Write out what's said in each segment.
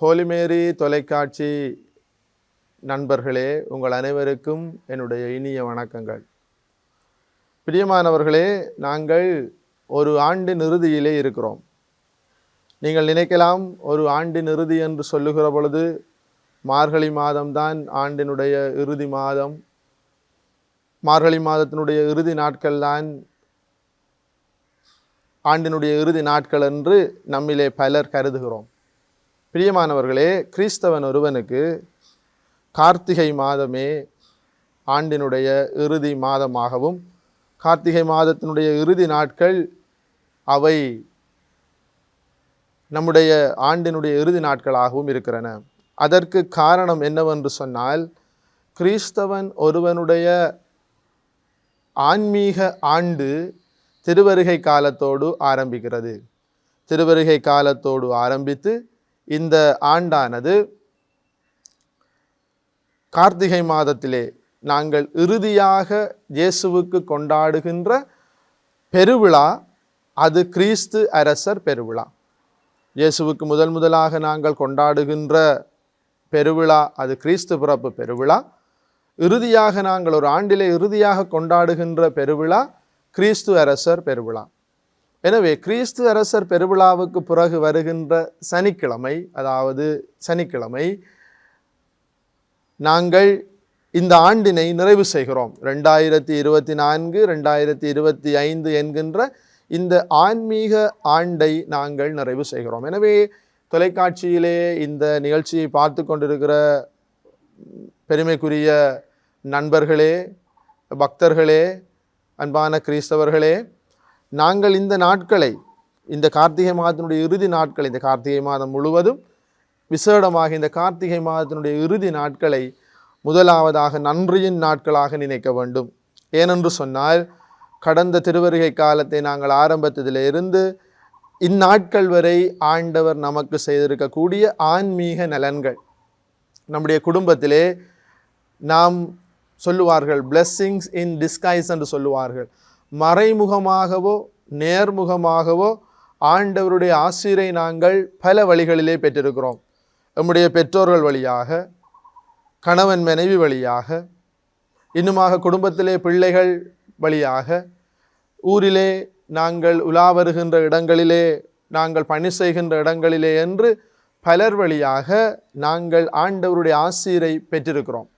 ஹோலி மேரி தொலைக்காட்சி நண்பர்களே, உங்கள் அனைவருக்கும் என்னுடைய இனிய வணக்கங்கள். பிரியமானவர்களே, நாங்கள் ஒரு ஆண்டின் இறுதியிலே இருக்கிறோம். நீங்கள் நினைக்கலாம், ஒரு ஆண்டின் இறுதி என்று சொல்லுகிற பொழுது மார்கழி மாதம்தான் ஆண்டினுடைய இறுதி மாதம், மார்கழி மாதத்தினுடைய இறுதி நாட்கள்தான் ஆண்டினுடைய இறுதி நாட்கள் என்று நம்மிலே பலர் கருதுகிறோம். பிரியமானவர்களே, கிறிஸ்தவன் ஒருவனுக்கு கார்த்திகை மாதமே ஆண்டினுடைய இறுதி மாதமாகவும், கார்த்திகை மாதத்தினுடைய இறுதி நாட்கள் அவை நம்முடைய ஆண்டினுடைய இறுதி நாட்களாகவும் இருக்கிறன. அதற்கு காரணம் என்னவென்று சொன்னால், கிறிஸ்தவன் ஒருவனுடைய ஆன்மீக ஆண்டு திருவருகை காலத்தோடு ஆரம்பிக்கிறது. திருவருகை காலத்தோடு ஆரம்பித்து இந்த ஆண்டானது கார்த்திகை மாதத்திலே நாங்கள் இறுதியாக இயேசுவுக்கு கொண்டாடுகின்ற பெருவிழா, அது கிறிஸ்து அரசர் பெருவிழா. இயேசுவுக்கு முதலாக நாங்கள் கொண்டாடுகின்ற பெருவிழா அது கிறிஸ்து பிறப்பு பெருவிழா. இறுதியாக நாங்கள் ஒரு ஆண்டிலே இறுதியாக கொண்டாடுகின்ற பெருவிழா கிறிஸ்து அரசர் பெருவிழா. எனவே கிறிஸ்து அரசர் பெருவிழாவுக்கு பிறகு வருகின்ற சனிக்கிழமை, அதாவது சனிக்கிழமை நாங்கள் இந்த ஆண்டினை நிறைவு செய்கிறோம். 2024 2025 என்கின்ற இந்த ஆன்மீக ஆண்டை நாங்கள் நிறைவு செய்கிறோம். எனவே தொலைக்காட்சியிலே இந்த நிகழ்ச்சியை பார்த்து கொண்டிருக்கிற பெருமைக்குரிய நண்பர்களே, பக்தர்களே, அன்பான கிறிஸ்தவர்களே, நாங்கள் இந்த நாட்களை, இந்த கார்த்திகை மாதத்தினுடைய இறுதி நாட்களை, இந்த கார்த்திகை மாதம் முழுவதும் விசேடமாக இந்த கார்த்திகை மாதத்தினுடைய இறுதி நாட்களை முதலாவதாக நன்றியின் நாட்களாக நினைக்க வேண்டும். ஏனென்று சொன்னால், கடந்த திருவருகை காலத்தை நாங்கள் ஆரம்பித்ததிலிருந்து இந்நாட்கள் வரை ஆண்டவர் நமக்கு செய்திருக்கக்கூடிய ஆன்மீக நலன்கள், நம்முடைய குடும்பத்திலே நாம் சொல்லுவார்கள் blessings in disguise என்று சொல்லுவார்கள். மறைமுகமாகவோ நேர்முகமாகவோ ஆண்டவருடைய ஆசீரை நாங்கள் பல வழிகளிலே பெற்றிருக்கிறோம். நம்முடைய பெற்றோர்கள் வழியாக, கணவன் மனைவி வழியாக, இன்னுமாக குடும்பத்திலே பிள்ளைகள் வழியாக, ஊரிலே நாங்கள் உலா வருகின்ற இடங்களிலே, நாங்கள் பணி செய்கின்ற இடங்களிலே என்று பலர் வழியாக நாங்கள் ஆண்டவருடைய ஆசீரை பெற்றிருக்கிறோம்.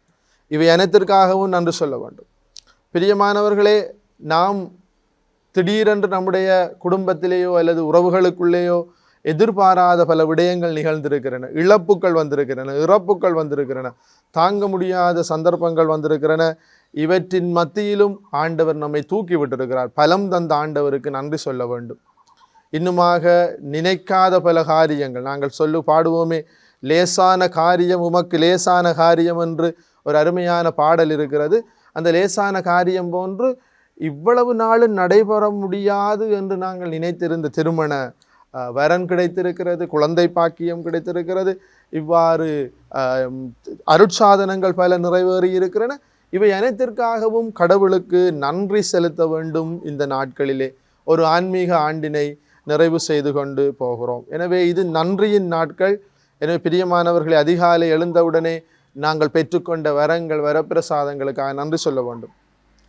இவை அனைத்திற்காகவும் நன்றி சொல்ல வேண்டும். பிரியமானவர்களே, நாம் திடீரென்று நம்முடைய குடும்பத்திலேயோ அல்லது உறவுகளுக்குள்ளேயோ எதிர்பாராத பல விடயங்கள் நிகழ்ந்திருக்கிறன, இழப்புக்கள் வந்திருக்கிறன, இறப்புக்கள் வந்திருக்கிறன, தாங்க முடியாத சந்தர்ப்பங்கள் வந்திருக்கிறன. இவற்றின் மத்தியிலும் ஆண்டவர் நம்மை தூக்கி விட்டிருக்கிறார். பலம் தந்த ஆண்டவருக்கு நன்றி சொல்ல வேண்டும். இன்னுமாக நினைக்காத பல காரியங்கள், நாங்கள் பாடுவோமே, லேசான காரியம் உமக்கு லேசான காரியம் என்று ஒரு அருமையான பாடல் இருக்கிறது. அந்த லேசான காரியம் போன்று இவ்வளவு நாளும் நடைபெற முடியாது என்று நாங்கள் நினைத்திருந்த திருமண வரன் கிடைத்திருக்கிறது, குழந்தை பாக்கியம் கிடைத்திருக்கிறது, இவ்வாறு அருட்சாதனங்கள் பல நிறைவேறி இருக்கிறன. இவை அனைத்திற்காகவும் கடவுளுக்கு நன்றி செலுத்த வேண்டும். இந்த நாட்களிலே ஒரு ஆன்மீக ஆண்டினை நிறைவு செய்து கொண்டு போகிறோம். எனவே இது நன்றியின் நாட்கள். எனவே பிரியமானவர்களை, அதிகாலை எழுந்தவுடனே நாங்கள் பெற்றுக்கொண்ட வரங்கள், வரப்பிரசாதங்களுக்காக நன்றி சொல்ல வேண்டும்.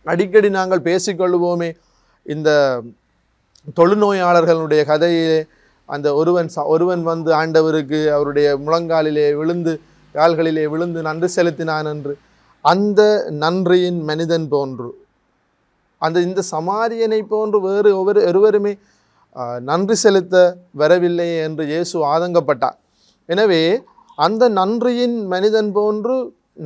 அடிக்கடி நாங்கள் பேசிக்கொள்வோமே, இந்த தொழுநோயாளர்களுடைய கதையிலே அந்த ஒருவன் வந்து ஆண்டவருக்கு அவருடைய முழங்காலிலே விழுந்து, கால்களிலே விழுந்து நன்றி செலுத்தினான் என்று. அந்த நன்றியின் மனிதன் போன்று, இந்த சமாரியனை போன்று வேறு ஒருவருமே நன்றி செலுத்த வரவில்லை என்று இயேசு ஆதங்கப்பட்டார். எனவே அந்த நன்றியின் மனிதன் போன்று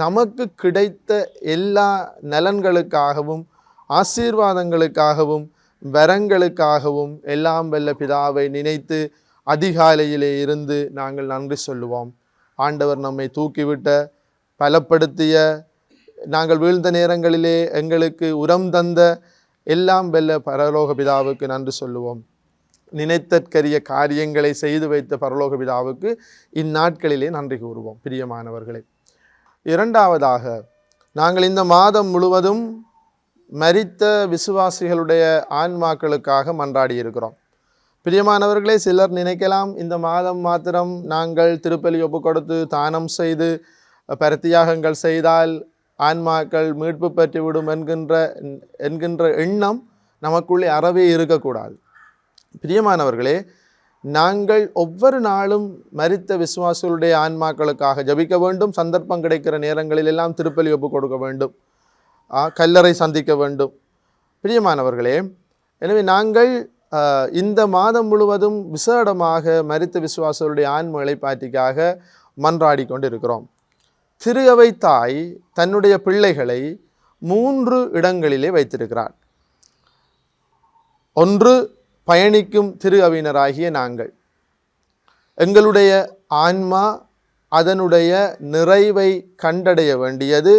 நமக்கு கிடைத்த எல்லா நலன்களுக்காகவும், ஆசீர்வாதங்களுக்காகவும், வரங்களுக்காகவும் எல்லாம் வல்ல பிதாவை நினைத்து அதிகாலையிலே இருந்து நாங்கள் நன்றி சொல்லுவோம். ஆண்டவர் நம்மை தூக்கிவிட்ட, பலப்படுத்திய, நாங்கள் வீழ்ந்த நேரங்களிலே எங்களுக்கு உரம் தந்த எல்லாம் வல்ல பரலோக பிதாவுக்கு நன்றி சொல்லுவோம். நினைத்தற்கரிய காரியங்களை செய்து வைத்த பரலோக பிதாவுக்கு இந்நாட்களிலே நன்றி கூறுவோம். பிரியமானவர்களே, இரண்டாவதாக நாங்கள் இந்த மாதம் முழுவதும் மரித்த விசுவாசிகளுடைய ஆன்மாக்களுக்காக மன்றாடி இருக்கிறோம். பிரியமானவர்களே, சிலர் நினைக்கலாம் இந்த மாதம் மாத்திரம் நாங்கள் திருப்பலி ஒப்பு கொடுத்து தானம் செய்து பரத்தியாகங்கள் செய்தால் ஆன்மாக்கள் மீட்பு பெற்றுவிடும் என்கின்ற எண்ணம் நமக்குள்ளே அறவே இருக்கக்கூடாது. பிரியமானவர்களே, நாங்கள் ஒவ்வொரு நாளும் மரித்த விசுவாசிகளுடைய ஆன்மாக்களுக்காக ஜபிக்க வேண்டும். சந்தர்ப்பம் கிடைக்கிற நேரங்களில் எல்லாம் திருப்பலி ஒப்பு கொடுக்க வேண்டும், கல்லறை சந்திக்க வேண்டும். பிரியமானவர்களே, எனவே நாங்கள் இந்த மாதம் முழுவதும் விசேடமாக மரித்த விசுவாசிகளுடைய ஆன்ம இளைப்பாற்றிக்காக மன்றாடி கொண்டிருக்கிறோம். திரு அவை தாய் தன்னுடைய பிள்ளைகளை 3 இடங்களிலே வைத்திருக்கிறார். ஒன்று, பயணிக்கும் திரு அவையினராகிய நாங்கள். எங்களுடைய ஆன்மா அதனுடைய நிறைவை கண்டடைய வேண்டியது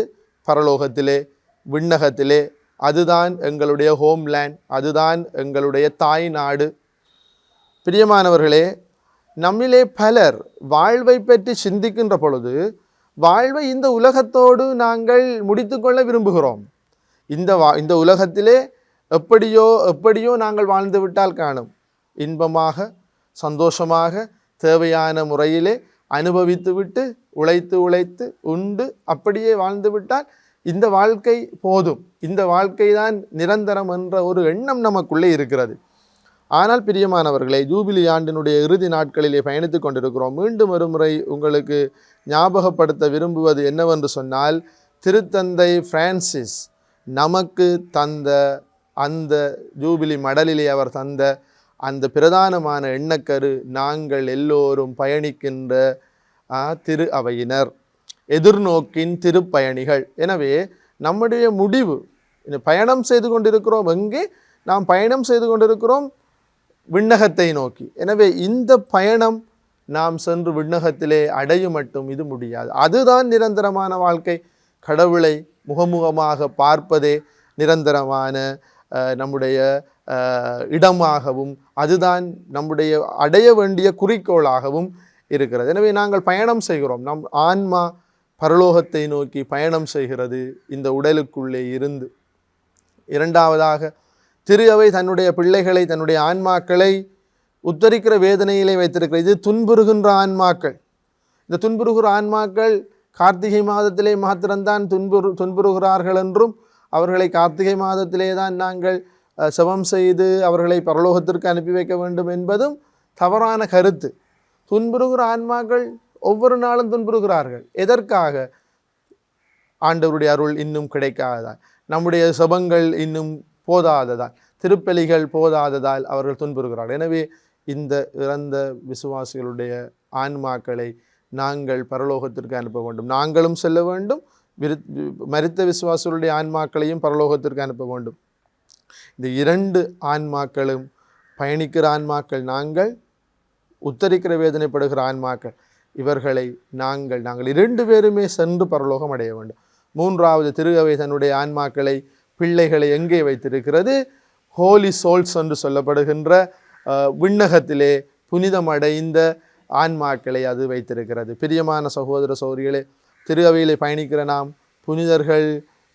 பரலோகத்திலே, விண்ணகத்திலே. அதுதான் எங்களுடைய ஹோம்லேண்ட், அதுதான் எங்களுடைய தாய் நாடு. பிரியமானவர்களே, நம்மிலே பலர் வாழ்வை பற்றி சிந்திக்கின்ற பொழுது வாழ்வை இந்த உலகத்தோடு நாங்கள் முடித்து கொள்ள விரும்புகிறோம். இந்த உலகத்திலே எப்படியோ நாங்கள் வாழ்ந்து விட்டால் காணும். இன்பமாக சந்தோஷமாக தேவையான முறையிலே அனுபவித்து விட்டு உழைத்து உண்டு அப்படியே வாழ்ந்து விட்டால் இந்த வாழ்க்கை போதும், இந்த வாழ்க்கை தான் நிரந்தரம் என்ற ஒரு எண்ணம் நமக்குள்ளே இருக்கிறது. ஆனால் பிரியமானவர்களே, ஜூபிலி ஆண்டினுடைய இறுதி நாட்களிலே பயணித்து கொண்டிருக்கிறோம். மீண்டும் ஒரு முறை உங்களுக்கு ஞாபகப்படுத்த விரும்புவது என்னவென்று சொன்னால், திருத்தந்தை பிரான்சிஸ் நமக்கு தந்த அந்த ஜூபிலி மடலிலே அவர் தந்த அந்த பிரதானமான எண்ணக்கரு, நாங்கள் எல்லோரும் பயணிக்கின்ற திரு அவையினர், எதிர்நோக்கின் திருப்பயணிகள். எனவே நம்முடைய முடிவு, பயணம் செய்து கொண்டிருக்கிறோம். எங்கே நாம் பயணம் செய்து கொண்டிருக்கிறோம்? விண்ணகத்தை நோக்கி. எனவே இந்த பயணம் நாம் சென்று விண்ணகத்திலே அடையும் மட்டும் இது முடியாது. அதுதான் நிரந்தரமான வாழ்க்கை. கடவுளை முகமுகமாக பார்ப்பதே நிரந்தரமான நம்முடைய இடமாகவும் அதுதான் நம்முடைய அடைய வேண்டிய குறிக்கோளாகவும் இருக்கிறது. எனவே நாங்கள் பயணம் செய்கிறோம். நம் ஆன்மா பரலோகத்தை நோக்கி பயணம் செய்கிறது இந்த உடலுக்குள்ளே இருந்து. இரண்டாவதாக, திரு அவை தன்னுடைய பிள்ளைகளை, தன்னுடைய ஆன்மாக்களை உத்தரிக்கிற வேதனையிலே வைத்திருக்கிறது. இது துன்புறுகின்ற ஆன்மாக்கள். இந்த துன்புறுகிற ஆன்மாக்கள் கார்த்திகை மாதத்திலே மாத்திரம்தான் துன்புறுகிறார்கள் என்றும், அவர்களை கார்த்திகை மாதத்திலே தான் நாங்கள் செபம் செய்து அவர்களை பரலோகத்திற்கு அனுப்பி வைக்க வேண்டும் என்பதும் தவறான கருத்து. துன்புறுகிற ஆன்மாக்கள் ஒவ்வொரு நாளும் துன்புறுகிறார்கள். எதற்காக? ஆண்டவருடைய அருள் இன்னும் கிடைக்காததால், நம்முடைய செபங்கள் இன்னும் போதாததால், திருப்பலிகள் போதாததால் அவர்கள் துன்புறுகிறார்கள். எனவே இந்த இறந்த விசுவாசிகளுடைய ஆன்மாக்களை நாங்கள் பரலோகத்திற்கு அனுப்ப வேண்டும். நாங்களும் செல்ல வேண்டும், மரித்த விசுவாசிகளுடைய ஆன்மாக்களையும் பரலோகத்திற்கு அனுப்ப வேண்டும். இந்த 2 ஆன்மாக்களும் பயணிக்கிற ஆன்மாக்கள், நாங்கள் உத்தரிக்கிற வேதனைப்படுகிற ஆன்மாக்கள். இவர்களை நாங்கள் 2 பேருமே சென்று பரலோகம் அடைய வேண்டும். மூன்றாவது, திரு அவை தன்னுடைய ஆன்மாக்களை, பிள்ளைகளை எங்கே வைத்திருக்கிறது? ஹோலி சோல்ஸ் என்று சொல்லப்படுகின்ற விண்ணகத்திலே புனிதம் அடைந்த ஆன்மாக்களை அது வைத்திருக்கிறது. பிரியமான சகோதர சகோதரிகளே, திரு அவையிலே பயணிக்கிற நாம் புனிதர்கள்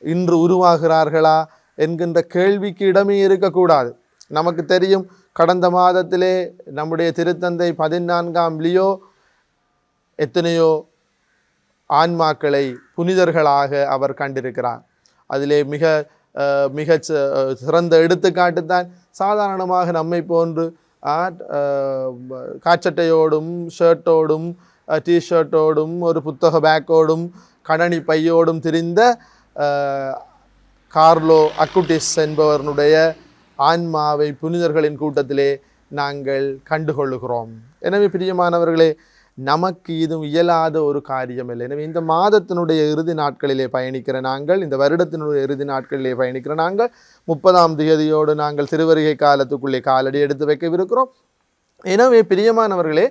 இன்று உருவாகிறார்களா என்கின்ற கேள்விக்கு இடமே இருக்கக்கூடாது. நமக்கு தெரியும், கடந்த மாதத்திலே நம்முடைய திருத்தந்தை 14ஆம் லியோ எத்தனையோ ஆன்மாக்களை புனிதர்களாக அவர் கண்டிருக்கிறார். அதிலே மிக சிறந்த எடுத்துக்காட்டு தான் சாதாரணமாக நம்மை போன்று காச்சட்டையோடும் ஷர்ட்டோடும் டிஷர்ட்டோடும் ஒரு புத்தக பேக்கோடும் கணனி பையோடும் திரிந்த கார்லோ அக்குட்டிஸ் என்பவனுடைய ஆன்மாவை புனிதர்களின் கூட்டத்திலே நாங்கள் கண்டுகொள்ளுகிறோம். எனவே பிரியமானவர்களே, நமக்கு இதுவும் இயலாத ஒரு காரியம் இல்லை. எனவே இந்த மாதத்தினுடைய இறுதி நாட்களிலே பயணிக்கிற நாங்கள், இந்த வருடத்தினுடைய இறுதி நாட்களிலே பயணிக்கிற நாங்கள் 30ஆம் தேதியோடு நாங்கள் திருவருகை காலத்துக்குள்ளே காலடி எடுத்து வைக்கவிருக்கிறோம். எனவே பிரியமானவர்களே,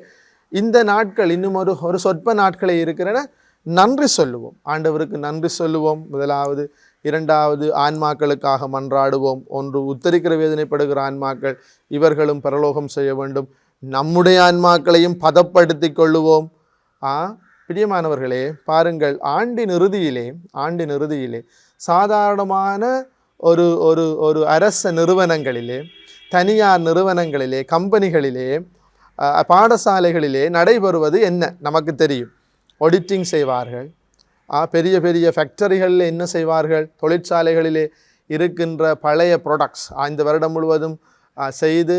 இந்த நாட்கள் இன்னும் ஒரு சொற்ப நாட்களே இருக்கிறன. நன்றி சொல்லுவோம், ஆண்டவருக்கு நன்றி சொல்லுவோம். முதலாவது. இரண்டாவது, ஆன்மாக்களுக்காக மன்றாடுவோம். ஒன்று, உத்தரிக்கிற வேதனைப்படுகிற ஆன்மாக்கள், இவர்களும் பரலோகம் செய்ய வேண்டும். நம்முடைய ஆன்மாக்களையும் பதப்படுத்தி கொள்ளுவோம். பிரியமானவர்களே, பாருங்கள், ஆண்டின் இறுதியிலே சாதாரணமான ஒரு அரச நிறுவனங்களிலே தனியார் நிறுவனங்களிலே, கம்பெனிகளிலே, பாடசாலைகளிலே நடைபெறுவது என்ன நமக்கு தெரியும். ஆடிட்டிங் செய்வார்கள். பெரிய பெரிய ஃபேக்டரிகளில் என்ன செய்வார்கள், தொழிற்சாலைகளிலே இருக்கின்ற பழைய ப்ராடக்ட்ஸ் 5 வருடம் முழுவதும் செய்து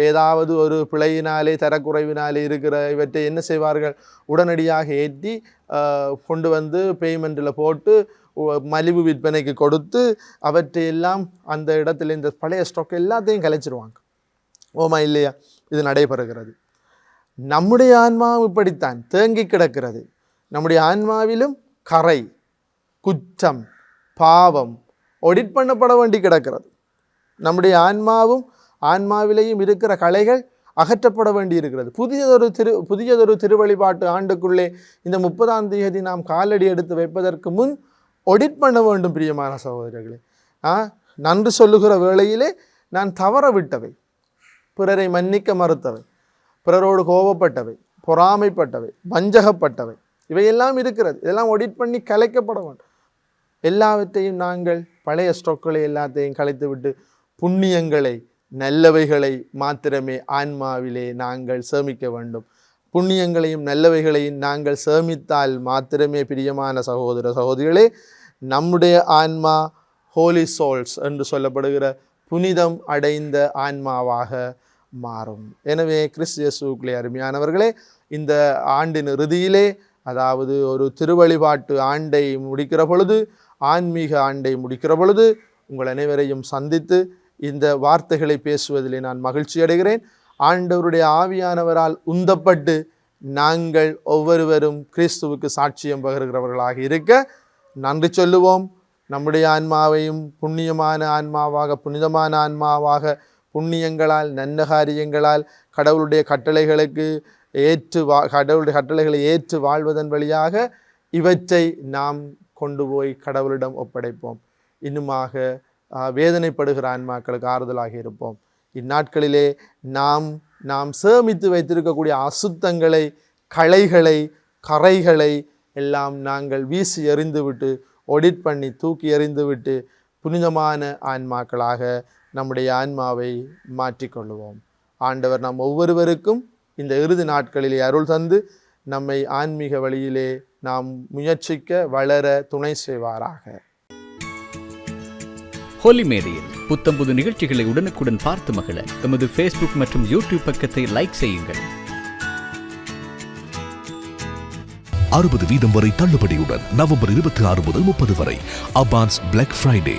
ஏதாவது ஒரு பிழையினாலே, தரக்குறைவினாலே இருக்கிற இவற்றை என்ன செய்வார்கள், உடனடியாக ஏற்றி கொண்டு வந்து பேமெண்ட்டில் போட்டு மலிவு விற்பனைக்கு கொடுத்து அவற்றையெல்லாம் அந்த இடத்துல இந்த பழைய ஸ்டாக் எல்லாத்தையும் கலைச்சிருவாங்க. ஓமா இல்லையா? இது நடைபெறுகிறது. நம்முடைய ஆன்மாவும் இப்படித்தான் தேங்கி கிடக்கிறது. நம்முடைய ஆன்மாவிலும் கரை, குற்றம், பாவம் ஒடிட் பண்ணப்பட வேண்டி கிடக்கிறது. நம்முடைய ஆன்மாவிலேயும் இருக்கிற கலைகள் அகற்றப்பட வேண்டி இருக்கிறது. புதியதொரு திருவழிபாட்டு ஆண்டுக்குள்ளே இந்த 30ஆம் தேதி நாம் காலடி எடுத்து வைப்பதற்கு முன் ஒடிட் பண்ண வேண்டும். பிரியமான சகோதரர்களே, நன்றி சொல்லுகிற வேளையிலே நான் தவற விட்டவை, பிறரை மன்னிக்க மறுத்தவை, பிறரோடு கோபப்பட்டவை, பொறாமைப்பட்டவை, வஞ்சகப்பட்டவை, இவையெல்லாம் இருக்கிறது. இதெல்லாம் ஒடிட் பண்ணி கலைக்கப்பட வேண்டும். எல்லாவற்றையும் நாங்கள் பழைய ஸ்டாக்களை எல்லாத்தையும் கலைத்து விட்டு புண்ணியங்களை, நல்லவைகளை மாத்திரமே ஆன்மாவிலே நாங்கள் சேமிக்க வேண்டும். புண்ணியங்களையும் நல்லவைகளையும் நாங்கள் சேமித்தால் மாத்திரமே பிரியமான சகோதர சகோதரிகளே நம்முடைய ஆன்மா ஹோலி சோல்ஸ் என்று சொல்லப்படுகிற புனிதம் அடைந்த ஆன்மாவாக மாறும். எனவே கிறிஸ்து இயேசுவுக்குள்ளே அருமையானவர்களே, இந்த ஆண்டின் இறுதியிலே, அதாவது ஒரு திருவழிபாட்டு ஆண்டை முடிக்கிற பொழுது, ஆன்மீக ஆண்டை முடிக்கிற பொழுது உங்கள் அனைவரையும் சந்தித்து இந்த வார்த்தைகளை பேசுவதிலே நான் மகிழ்ச்சி அடைகிறேன். ஆண்டவருடைய ஆவியானவரால் உந்தப்பட்டு நாங்கள் ஒவ்வொருவரும் கிறிஸ்துவுக்கு சாட்சியம் பகிர்கிறவர்களாக இருக்க நன்றி சொல்லுவோம். நம்முடைய ஆன்மாவையும் புண்ணியமான ஆன்மாவாக, புனிதமான ஆன்மாவாக, புண்ணியங்களால், நல்ல காரியங்களால் கடவுளுடைய கட்டளைகளை ஏற்று வாழ்வதன் வழியாக இவற்றை நாம் கொண்டு போய் கடவுளிடம் ஒப்படைப்போம். இன்னுமாக வேதனைப்படுகிற ஆன்மாக்களுக்கு ஆறுதலாக இருப்போம். இந்நாட்களிலே நாம் சேமித்து வைத்திருக்கக்கூடிய அசுத்தங்களை, களைகளை, கரைகளை எல்லாம் நாங்கள் வீசி எறிந்துவிட்டு, ஒடிட் பண்ணி தூக்கி எறிந்துவிட்டு புனிதமான ஆன்மாக்களாக நம்முடைய ஆன்மாவை மாற்றிக்கொள்ளுவோம். ஆண்டவர் நாம் ஒவ்வொருவருக்கும் இந்த இறுதி நாட்களிலே அருள் தந்து நம்மை ஆன்மீக வழியிலே நாம் முயற்சிக்க வளர துணை செய்வாராக. ஹோலி மேடையில் புத்தம்புது நிகழ்ச்சிகளை உடனுக்குடன் பார்த்து மகிழ எமது ஃபேஸ்புக் மற்றும் யூடியூப் பக்கத்தை லைக் செய்யுங்கள். 60% வரை தள்ளுபடியுடன் நவம்பர் 26 முதல் 30 வரை அபான்ஸ் பிளாக் ஃப்ரைடே.